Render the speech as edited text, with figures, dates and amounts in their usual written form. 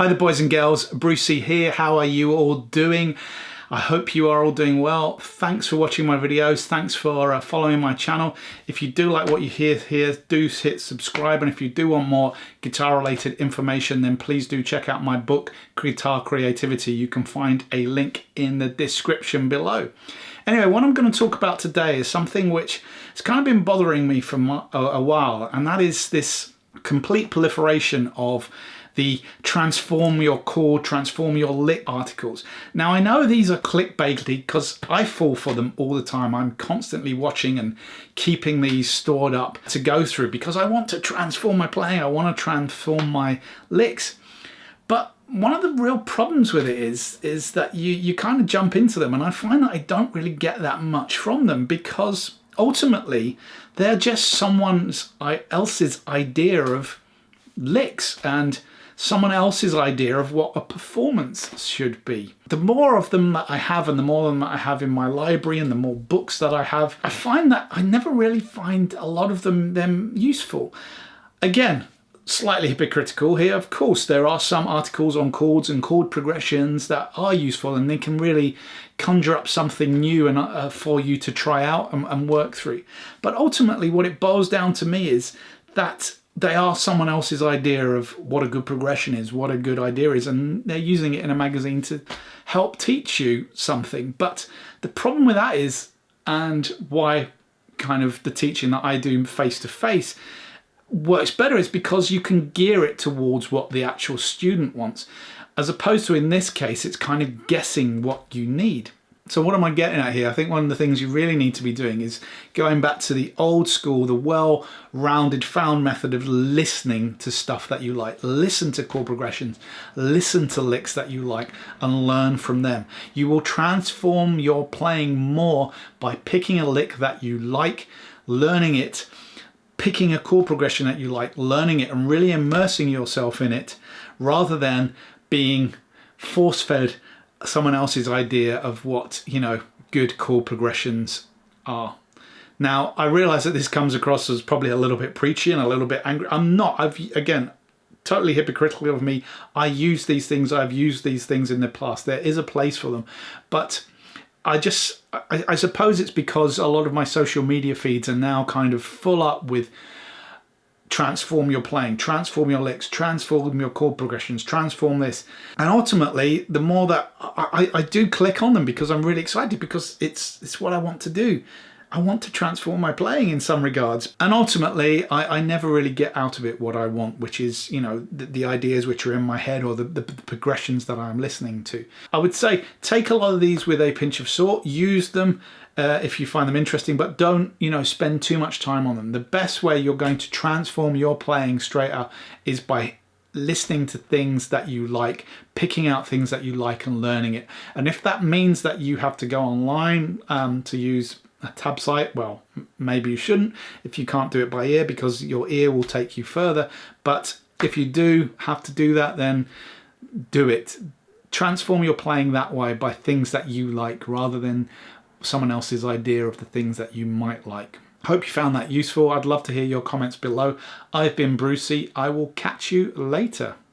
Hi there boys and girls, Brucey here. How are you all doing? I hope you are all doing well. Thanks for watching my videos. Thanks for following my channel. If you do like what you hear here, do hit subscribe. And if you do want more guitar related information, then please do check out my book, Guitar Creativity. You can find a link in the description below. Anyway, what I'm going to talk about today is something which has kind of been bothering me for a while, and that is this complete proliferation of the transform your chord, transform your lick articles. Now I know these are clickbaity because I fall for them all the time. I'm constantly watching and keeping these stored up to go through because I want to transform my playing, I want to transform my licks. But one of the real problems with it is that you kind of jump into them, and I find that I don't really get that much from them because ultimately they're just someone else's idea of licks and someone else's idea of what a performance should be. The more of them that I have and the more of them that I have in my library and the more books that I have, I find that I never really find a lot of them useful. Again, slightly hypocritical here. Of course, there are some articles on chords and chord progressions that are useful and they can really conjure up something new and for you to try out and work through. But ultimately what it boils down to me is that they are someone else's idea of what a good progression is, what a good idea is, and they're using it in a magazine to help teach you something. But the problem with that is, and why kind of the teaching that I do face-to-face works better, is because you can gear it towards what the actual student wants, as opposed to in this case, it's kind of guessing what you need. So what am I getting at here? I think one of the things you really need to be doing is going back to the old school, the well-rounded found method of listening to stuff that you like. Listen to chord progressions, listen to licks that you like and learn from them. You will transform your playing more by picking a lick that you like, learning it, picking a chord progression that you like, learning it and really immersing yourself in it rather than being force-fed someone else's idea of what, you know, good chord progressions are. Now, I realize that this comes across as probably a little bit preachy and a little bit angry. I'm not. Again, totally hypocritical of me. I use these things. I've used these things in the past. There is a place for them. But I suppose it's because a lot of my social media feeds are now kind of full up with transform your playing, transform your licks, transform your chord progressions, transform this. And ultimately, the more that I do click on them because I'm really excited, because it's what I want to do. I want to transform my playing in some regards. And ultimately, I never really get out of it what I want, which is, you know, the ideas which are in my head or the progressions that I'm listening to. I would say take a lot of these with a pinch of salt, use them if you find them interesting, but don't, you know, spend too much time on them. The best way you're going to transform your playing straight up is by listening to things that you like, picking out things that you like and learning it. And if that means that you have to go online to use a tab site, well, maybe you shouldn't if you can't do it by ear, because your ear will take you further. But if you do have to do that, then do it. Transform your playing that way, by things that you like rather than someone else's idea of the things that you might like. Hope you found that useful. I'd love to hear your comments below. I've been Brucey. I will catch you later.